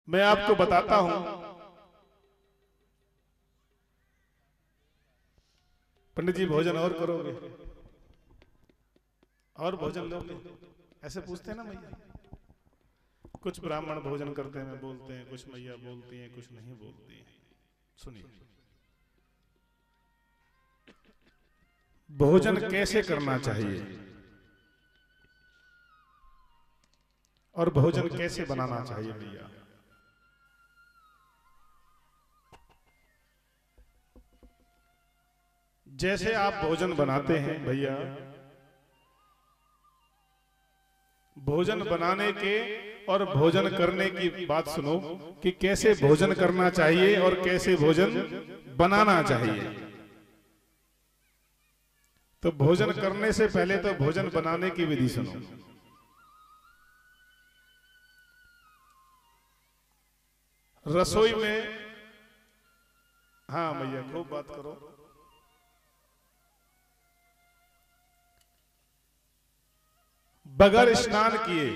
मैं आपको बताता हूं, पंडित जी भोजन और करोगे और भोजन लोगे, ऐसे पूछते हैं ना मैया। कुछ ब्राह्मण भोजन करते हैं बोलते हैं, कुछ मैया बोलती हैं, कुछ नहीं बोलती हैं। सुनिए, भोजन कैसे करना चाहिए और भोजन कैसे बनाना चाहिए भैया। जैसे आप भोजन बनाते हैं भैया, भोजन बनाने के और भोजन करने की बात सुनो कि कैसे भोजन करना चाहिए और कैसे भोजन बनाना चाहिए। तो भोजन करने से पहले तो भोजन बनाने की विधि सुनो। रसोई में, हाँ भैया खूब बात करो। बगैर स्नान किए,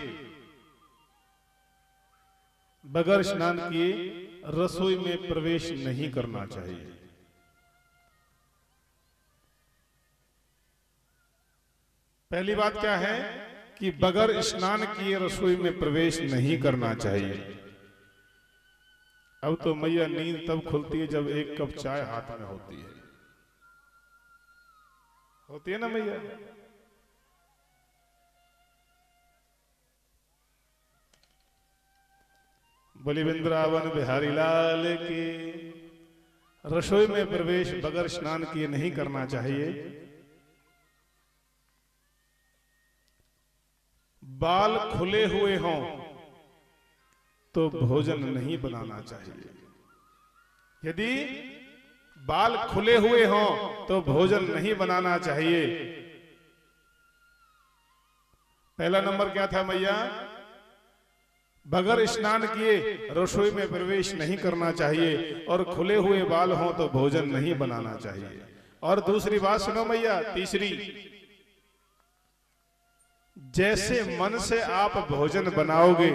बगैर स्नान किए रसोई में प्रवेश नहीं करना चाहिए। पहली बात क्या है कि बगैर स्नान किए रसोई में प्रवेश नहीं करना चाहिए। अब तो मैया नींद तब खुलती है जब एक कप चाय हाथ में होती है ना मैया। बोली वृंदावन बिहारी लाल की। रसोई में प्रवेश बगैर स्नान किए नहीं करना चाहिए। बाल खुले हुए हों तो भोजन नहीं बनाना चाहिए। यदि बाल खुले हुए हों तो भोजन नहीं बनाना चाहिए। पहला नंबर क्या था मैया? बगैर स्नान किए रसोई में प्रवेश नहीं करना चाहिए और खुले हुए बाल हों तो भोजन नहीं बनाना चाहिए। और दूसरी बात सुनो मैया, तीसरी, जैसे मन से आप भोजन बनाओगे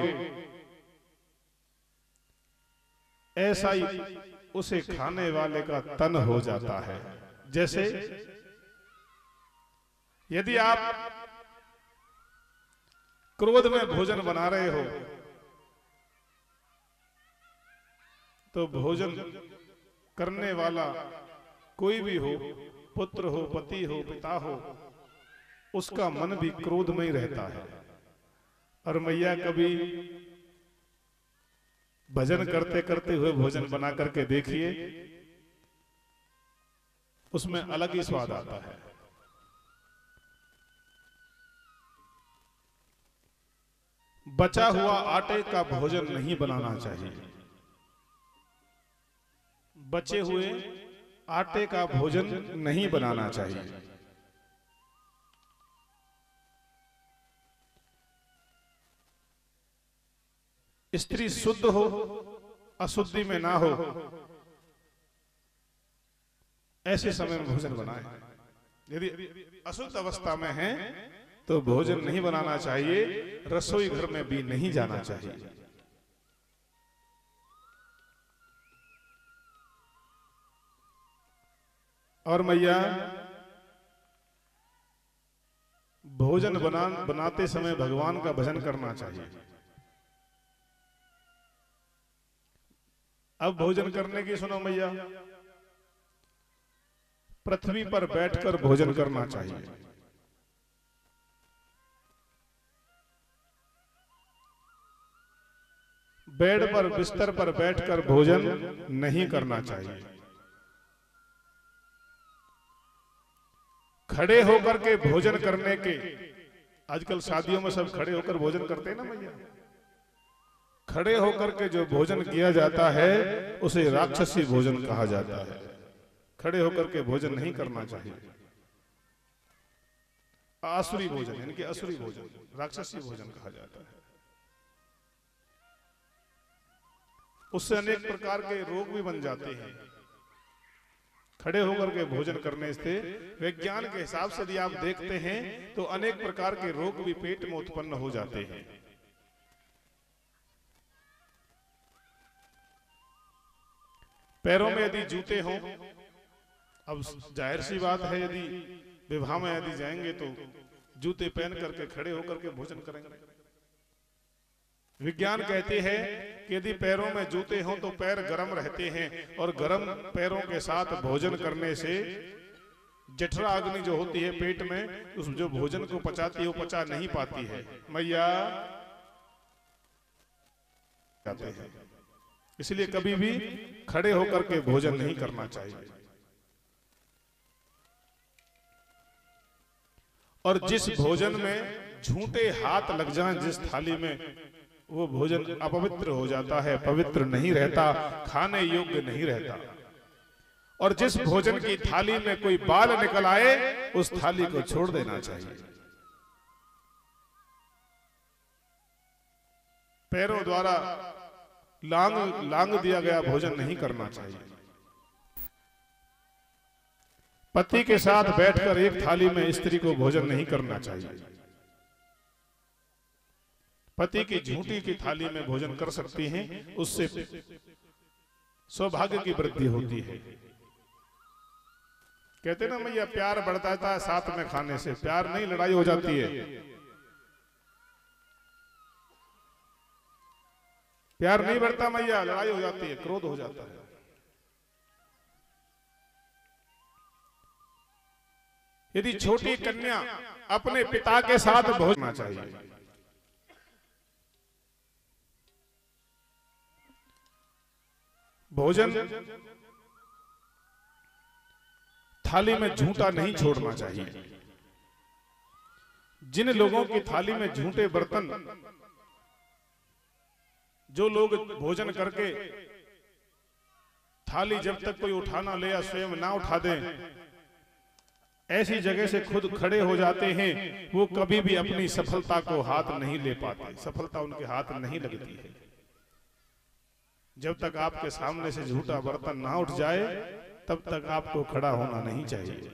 ऐसा ही उसे खाने वाले का तन हो जाता है। जैसे यदि आप क्रोध में भोजन बना रहे हो तो भोजन करने वाला कोई भी हो, पुत्र हो, पति हो, पिता हो, उसका मन भी क्रोध में ही रहता है। और मैया कभी भजन करते करते हुए भोजन बना करके देखिए, उसमें अलग ही स्वाद आता है। बचा हुआ आटे का भोजन नहीं बनाना चाहिए। बचे हुए आटे का भोजन नहीं बनाना चाहिए। स्त्री शुद्ध हो, अशुद्धि में ना हो, ऐसे समय में भोजन बनाए। यदि अशुद्ध अवस्था में है तो भोजन नहीं बनाना चाहिए, रसोई घर में भी नहीं जाना चाहिए। और मैया भोजन बनाते समय भगवान का भजन करना चाहिए। अब भोजन करने की सुनो मैया, पृथ्वी पर बैठकर भोजन करना चाहिए। बेड पर, बिस्तर पर बैठकर भोजन नहीं करना चाहिए। खड़े होकर के भोजन करने के, आजकल शादियों में सब खड़े होकर भोजन करते हैं ना भैया। खड़े होकर के जो भोजन किया जाता है उसे राक्षसी भोजन कहा जाता है। खड़े होकर के भोजन नहीं करना चाहिए। आसुरी भोजन यानी कि असुरी भोजन, राक्षसी भोजन कहा जाता है। उससे अनेक प्रकार के रोग भी बन जाते हैं। खड़े होकर के भोजन करने से विज्ञान के हिसाब से यदि आप देखते हैं तो अनेक प्रकार के रोग भी पेट में उत्पन्न हो जाते हैं। पैरों में यदि जूते हों, अब जाहिर सी बात है यदि विवाह में यदि जाएंगे तो जूते पहन करके खड़े होकर के भोजन करेंगे। विज्ञान कहते हैं कि यदि पैरों में जूते हों तो पैर गर्म रहते हैं, और गर्म पैरों के साथ भोजन करने से जठरा अग्नि जो होती है पेट में, उस जो भोजन को पचाती है वो पचा नहीं पाती है, मैया जाते हैं। इसलिए कभी भी खड़े होकर के भोजन नहीं करना चाहिए। और जिस भोजन में झूठे हाथ लग जाएं जिस थाली में, वो भोजन अपवित्र हो जाता है, पवित्र नहीं रहता, खाने योग्य नहीं रहता। और जिस भोजन की थाली में कोई बाल निकल आए उस थाली को छोड़ देना चाहिए। पैरों द्वारा लांग दिया गया भोजन नहीं करना चाहिए। पति के साथ बैठकर एक थाली में स्त्री को भोजन नहीं करना चाहिए। पति की झूठी की थाली में भोजन कर सकती हैं, उससे सौभाग्य की वृद्धि होती है। कहते ना मैया प्यार बढ़ता है साथ में खाने से, प्यार नहीं लड़ाई हो जाती है। प्यार नहीं बढ़ता मैया, लड़ाई हो जाती है, क्रोध हो जाता है। यदि छोटी कन्या अपने पिता के साथ भोजन चाहिए। भोजन थाली में झूठा नहीं छोड़ना चाहिए। जिन लोगों की थाली में झूठे बर्तन, जो लोग भोजन करके थाली जब तक कोई उठाना ले या स्वयं ना उठा दें, ऐसी जगह से खुद खड़े हो जाते हैं, वो कभी भी अपनी सफलता को हाथ नहीं ले पाते, सफलता उनके हाथ नहीं लगती है। जब तक आपके सामने से झूठा बर्तन ना उठ जाए तब तक आपको खड़ा होना नहीं चाहिए।